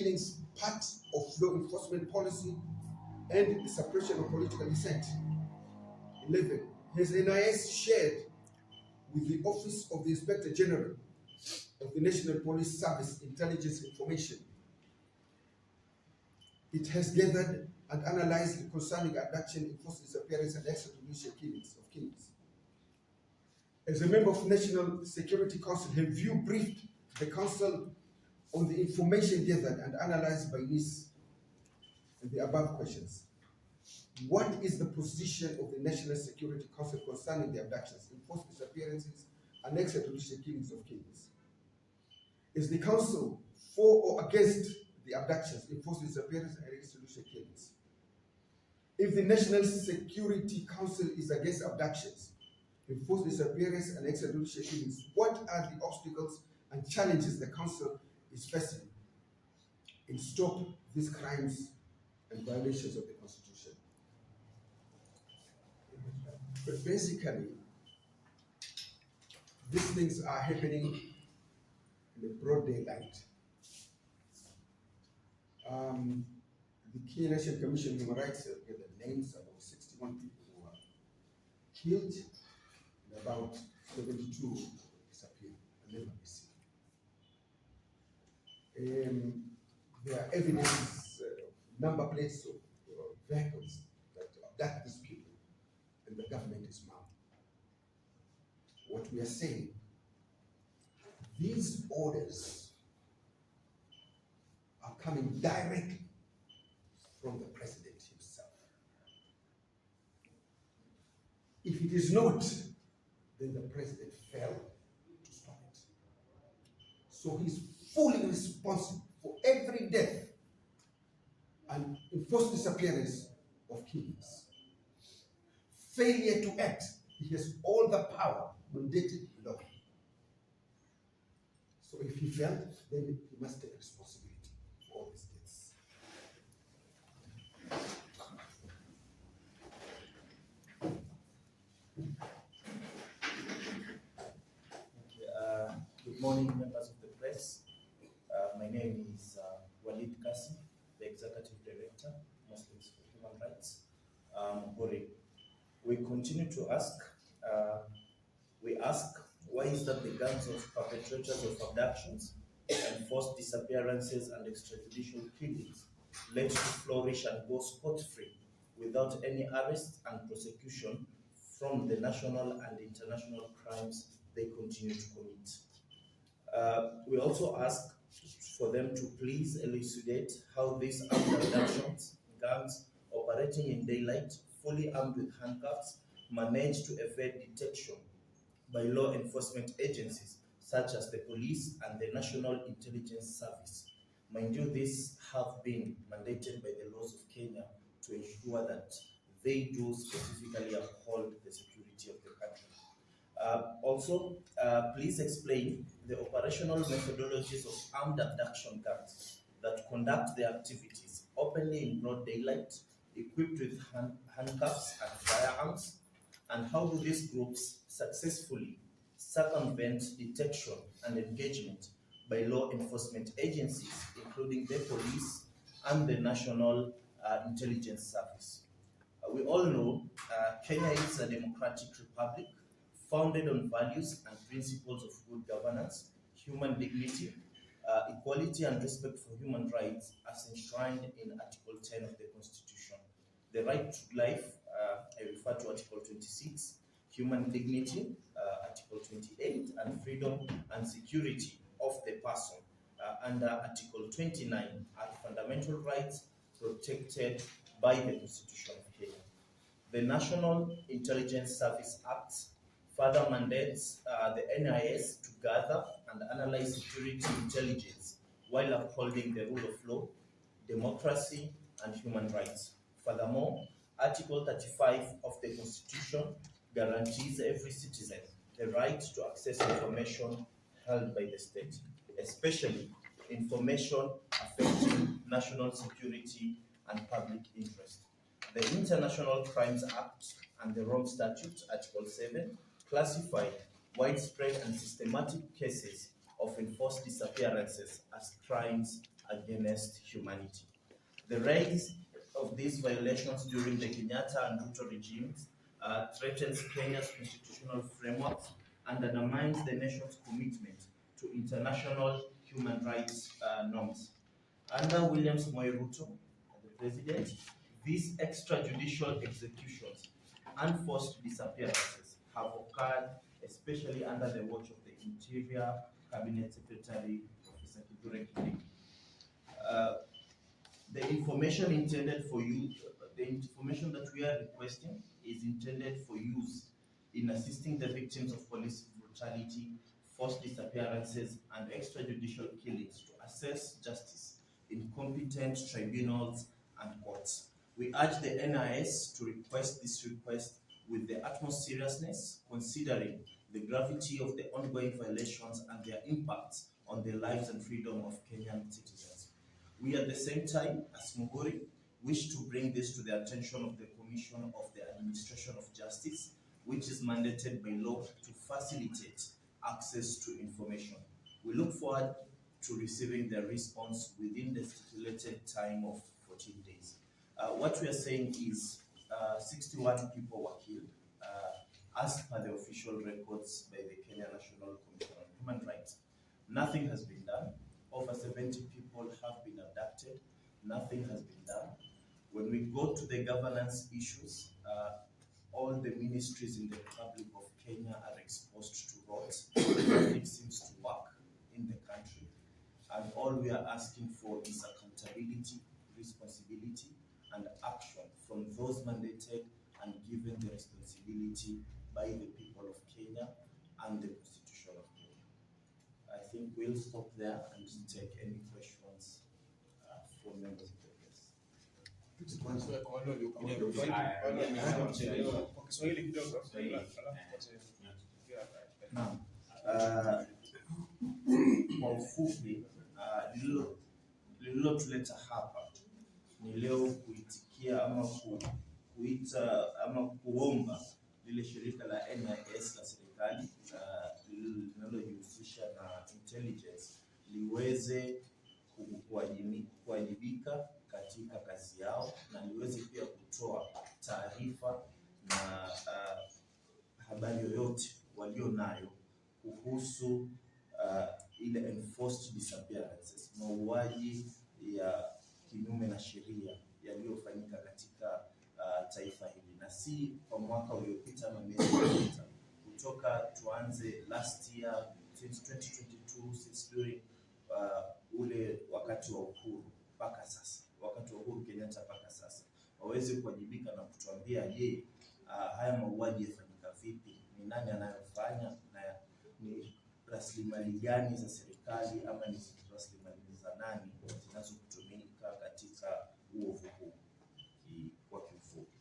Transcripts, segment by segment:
killings part of law enforcement policy and the suppression of political dissent. 11. Has NIS shared with the Office of the Inspector General of the National Police Service intelligence information it has gathered and analyzed concerning abduction, enforced disappearance, and extrajudicial killings. As a member of National Security Council, have you briefed the Council on the information gathered and analyzed by NIS in the above questions? What is the position of the National Security Council concerning the abductions, enforced disappearances, and extrajudicial killings of kings? Is the Council for or against the abductions, enforced disappearances, and extrajudicial killings? If the National Security Council is against abductions, enforced disappearance, and extrajudicial killings, what are the obstacles and challenges the Council is facing in stop these crimes and violations of the Constitution? But basically, these things are happening in the broad daylight. The Kenya National Commission on Human Rights gave the names about 61 people who were killed and about 72 disappeared and never be seen. There are evidence, number plates of vehicles that abduct these people, and the government is mum. What we are saying, these orders are coming directly from the president himself. If it is not, then the president failed to stop it. So he's fully responsible for every death and enforced disappearance of killings. Failure to act, he has all the power mandated law. So if he failed, then he must take responsibility for all these deaths. Good morning, members of the press. My name is Walid Kasi, the Executive Director, Muslims for Human Rights, Hori. We continue to ask, why is that the gangs of perpetrators of abductions and forced disappearances and extrajudicial killings let to flourish and go scot-free without any arrest and prosecution from the national and international crimes they continue to commit? We also ask for them to please elucidate how these armed abductions, gangs operating in daylight, fully armed with handcuffs, manage to evade detection by law enforcement agencies such as the police and the National Intelligence Service. Mind you, these have been mandated by the laws of Kenya to ensure that they do specifically uphold the security of the country. Also, please explain the operational methodologies of armed abduction gangs that conduct their activities openly in broad daylight, equipped with handcuffs and firearms, and how do these groups successfully circumvent detection and engagement by law enforcement agencies, including the police and the National Intelligence Service. We all know Kenya is a democratic republic founded on values and principles of good governance, human dignity, equality and respect for human rights as enshrined in Article 10 of the Constitution. The right to life, I refer to Article 26, human dignity, Article 28, and freedom and security of the person under Article 29 are fundamental rights protected by the Constitution of Kenya. The National Intelligence Service Act further mandates the NIS to gather and analyze security intelligence while upholding the rule of law, democracy, and human rights. Furthermore, Article 35 of the Constitution guarantees every citizen the right to access information held by the state, especially information affecting national security and public interest. The International Crimes Act and the Rome Statute, Article 7, classify widespread and systematic cases of enforced disappearances as crimes against humanity. The rise of these violations during the Kenyatta and Ruto regimes threatens Kenya's constitutional framework and undermines the nation's commitment to international human rights norms. Under William Samoei Ruto, the president, these extrajudicial executions and forced disappearances have occurred, especially under the watch of the Interior Cabinet Secretary, Professor Kithure Kindiki. The information intended for use, the information that we are requesting is intended for use in assisting the victims of police brutality, forced disappearances, and extrajudicial killings to assess justice in competent tribunals and courts. We urge the NIS to request this request with the utmost seriousness, considering the gravity of the ongoing violations and their impacts on the lives and freedom of Kenyan citizens. We at the same time, as Muhuri, wish to bring this to the attention of the Commission of the Administration of Justice, which is mandated by law to facilitate access to information. We look forward to receiving their response within the stipulated time of 14 days. What we are saying is 61 people were killed as per the official records by the Kenya National Commission on Human Rights. Nothing has been done. Over 70 people have been abducted. Nothing has been done. When we go to the governance issues, all the ministries in the Republic of Kenya are exposed to riots. Nothing seems to work in the country. And all we are asking for is accountability, responsibility, and action from those mandated and given the responsibility by the people of Kenya and the Constitution of Kenya. I think we'll stop there and take any questions from members of the press. Kwa ufupi, lililotuleta hapa ni leo kuitikia ama kuita ama kuomba lile shirika la NIS la serikali linalojihusisha na intelligence liweze kuwajibika katika kazi yao na liweze pia kutoa taarifa na habari yoyote walio nayo kuhusu ile enforced disappearances, mauaji ya kinyume na sheria yaliyofanyika katika taifa hili, na si kwa mwaka uliopita ama miezi iliyopita. Kutoka tuanze last year, since 2022, since during ule wakati wa uhuru mpaka sasa, wakati wa Uhuru Kenyatta mpaka sasa, waweze kuwajibika na kutuambia, je, haya mauaji yafanyika vipi, ni nani anayofanya, na ni rasilimali gani za serikali ama ni rasilimali za nani zinazotumika katika uovu huu kwa kifupi.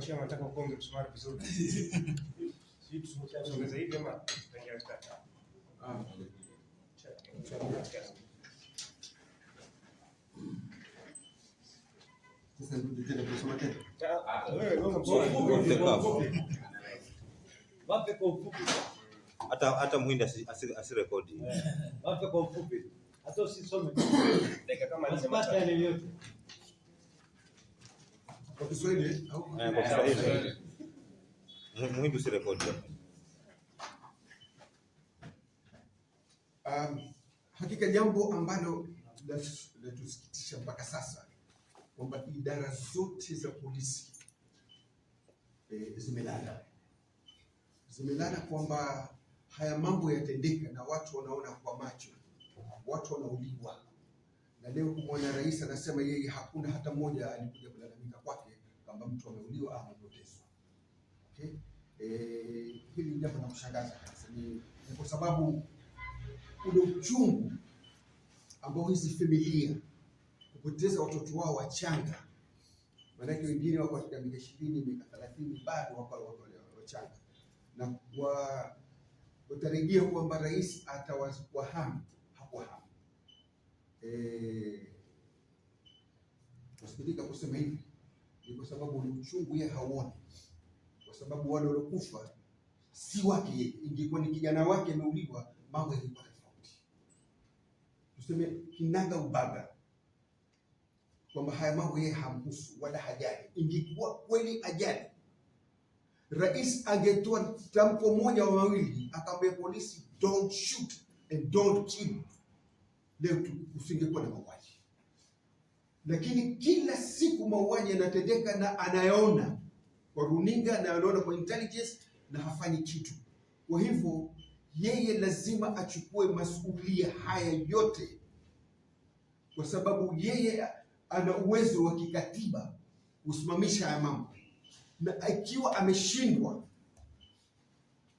Chama nataka kuongea msumari vizuri. Sisi tunasogeza hivi ama tutaingia katika. Sasa ndio tena kusoma tena. Wewe Wape kwa ufupi. Hata Muhinda asirekodi. Wape kwa ufupi. Hata usisome. dakika kama Asipata ile yote. Kwa Kiswahili au Kwa Kiswahili. Muhinda usirekodi. Hakika jambo ambalo linatusikitisha mpaka sasa kwamba idara zote za polisi zimelala kwamba haya mambo yatendeka na watu wanaona kwa macho, watu wanauliwa. Na leo kumwona rais anasema yeye hakuna hata mmoja alikuja kulalamika kwake kwamba mtu ameuliwa au amepotezwa. Okay? Hili jambo la kushangaza kabisa ni kwa sababu ule uchungu ambao hizi familia kupoteza watoto wao wachanga, maanake wengine wako katika miaka 20, miaka 30 bado wako wachanga, na watarejea kwamba rais atawahami. Hakuwahami. Tusikitika kusema hivi ni kwa sababu ule uchungu yeye hauoni, kwa sababu wale waliokufa si wake yeye. Ingekuwa ni kijana wake ameuliwa, mambo yangekuwa tofauti. tuseme kinaga ubaga kwamba haya mambo yeye hamhusu wala hajali. Ingekuwa kweli ajali, rais angetoa tamko moja au mawili, akamwambia polisi don't shoot and don't kill, leo usingekuwa na mauaji. Lakini kila siku mauaji yanatendeka na anayaona kwa runinga na anaona kwa intelligence na hafanyi kitu. Kwa hivyo yeye lazima achukue masuala haya yote, kwa sababu yeye ana uwezo wa kikatiba kusimamisha haya mambo, na ikiwa ameshindwa,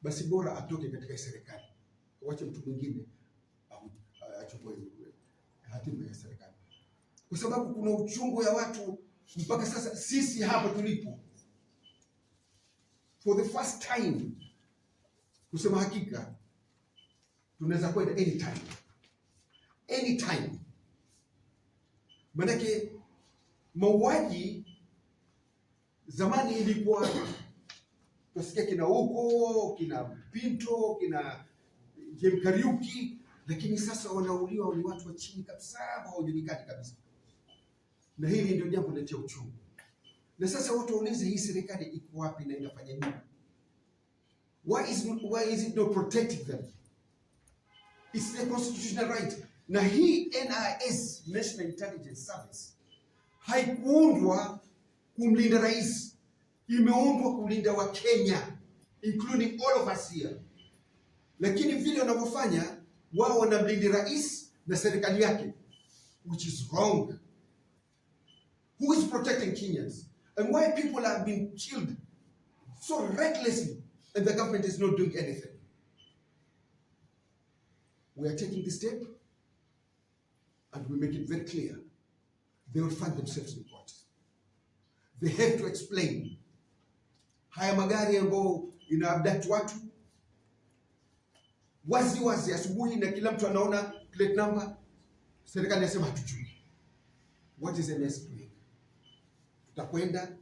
basi bora atoke katika serikali, wache mtu mwingine achukue hatima ya serikali, kwa sababu kuna uchungu ya watu mpaka sasa. Sisi hapa tulipo, for the first time, kusema hakika, tunaweza kwenda anytime. Manake mauaji zamani ilikuwa tusikia kina huko, kina Pinto, kina Jem Kariuki, lakini sasa wanauliwa ni watu wa chini kabisa, hawajulikani kabisa. Na hili ndio jambo linalotia uchungu. Na sasa watu waulize, hii serikali iko wapi na inafanya nini? Why is it not protecting them? It's their constitutional right. Na hii NIS, National Intelligence Service, haikuundwa kumlinda rais, imeundwa kulinda wa Kenya, including all of us here. Lakini vile wanavyofanya wao, wanamlinda rais na serikali yake, which is wrong. Who is protecting Kenyans? And why people are being killed so recklessly and the government is not doing anything? We are taking this step and we make it very clear. They will find themselves in court. They have to explain. Haya magari ambayo ina abduct watu wazi asubuhi na kila mtu anaona plate number, serikali inasema hatujui. What is NS doing? Tutakwenda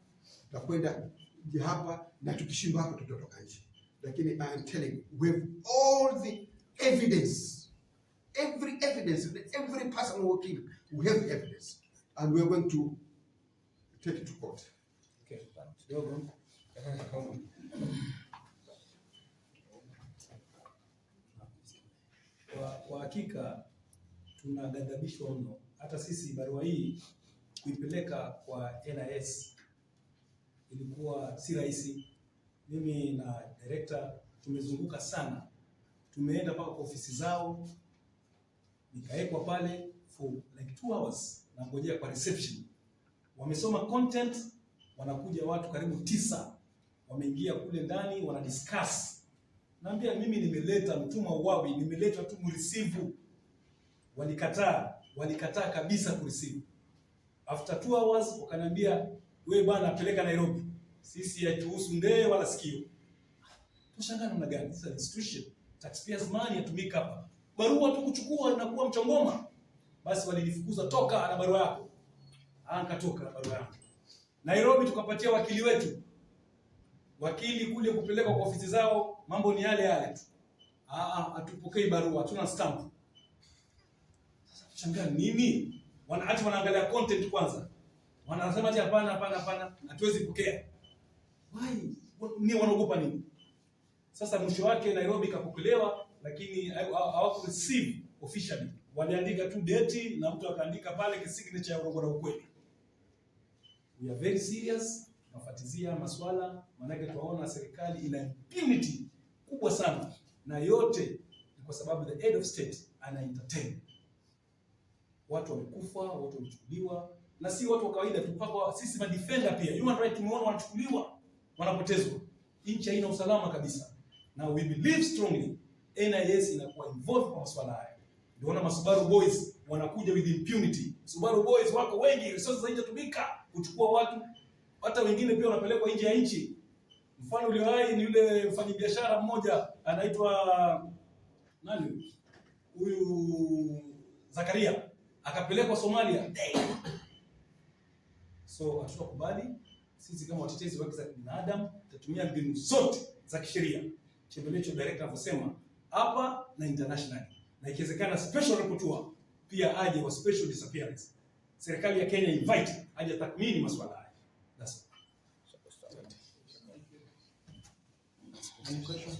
hapa, na tukishindwa hapo tutatoka nje. Lakini I am telling you, we have all the evidence, every evidence, every person who killed, we have the evidence, and we are going to take it to court. Okay. Kwa hakika tunaghadhabishwa mno. Hata sisi barua hii kuipeleka kwa NIS ilikuwa si rahisi. Mimi na director tumezunguka sana, tumeenda mpaka kwa ofisi zao, nikawekwa pale for like 2 hours na ngojea kwa reception. Wamesoma content, wanakuja watu karibu 9 wameingia kule ndani, wana discuss. Naambia mimi nimeleta mtumwa uwawi, nimeleta tu mreceive. Walikataa kabisa kureceive. After 2 hours wakaniambia, wewe bwana peleka Nairobi, sisi haituhusu ndee wala sikio. Tushangaa namna gani? This institution, taxpayers money yatumika hapa. Barua tu kuchukua inakuwa mchongoma. Basi walinifukuza, toka na barua yako. Nikatoka na barua yangu. Nairobi tukapatia wakili wetu. Wakili kule kupeleka kwa ofisi zao, mambo ni yale tu. Hatupokei barua, hatuna stamp. Sasa tushangaa nini? Wanaangalia content kwanza. Wanasema ati hapana, hatuwezi pokea. Why? Ni wanaogopa nini? Sasa mwisho wake Nairobi kapokelewa, lakini hawaku receive officially. Waliandika tu date na mtu akaandika pale signature ya urongo na ukweli. We are very serious, tunafuatilia masuala, maana tunaona serikali ina impunity kubwa sana, na yote ni kwa sababu the head of state ana entertain. Watu wamekufa, watu wamechukuliwa, na si watu wa kawaida tu, mpaka sisi ma defender pia. Human right tumeona wanachukuliwa, wanapotezwa. Nchi haina usalama kabisa. Na we believe strongly NIS inakuwa involved kwa masuala haya. Ndio Subaru Boys wanakuja with impunity. Subaru Boys wako wengi, resources zinatumika kuchukua watu, hata wengine pia wanapelekwa nje ya nchi. Mfano uliowahi ni yule mfanyabiashara mmoja anaitwa nani? Huyu Zakaria akapelekwa Somalia. So hatutakubali. Sisi kama watetezi wa haki za binadamu tutatumia mbinu zote za kisheria. Chembelecho director anasema hapa na international. Na ikiwezekana special rapporteur pia aje wa special disappearance. Serikali ya Kenya invite aje tathmini masuala haya. That's all. Any questions?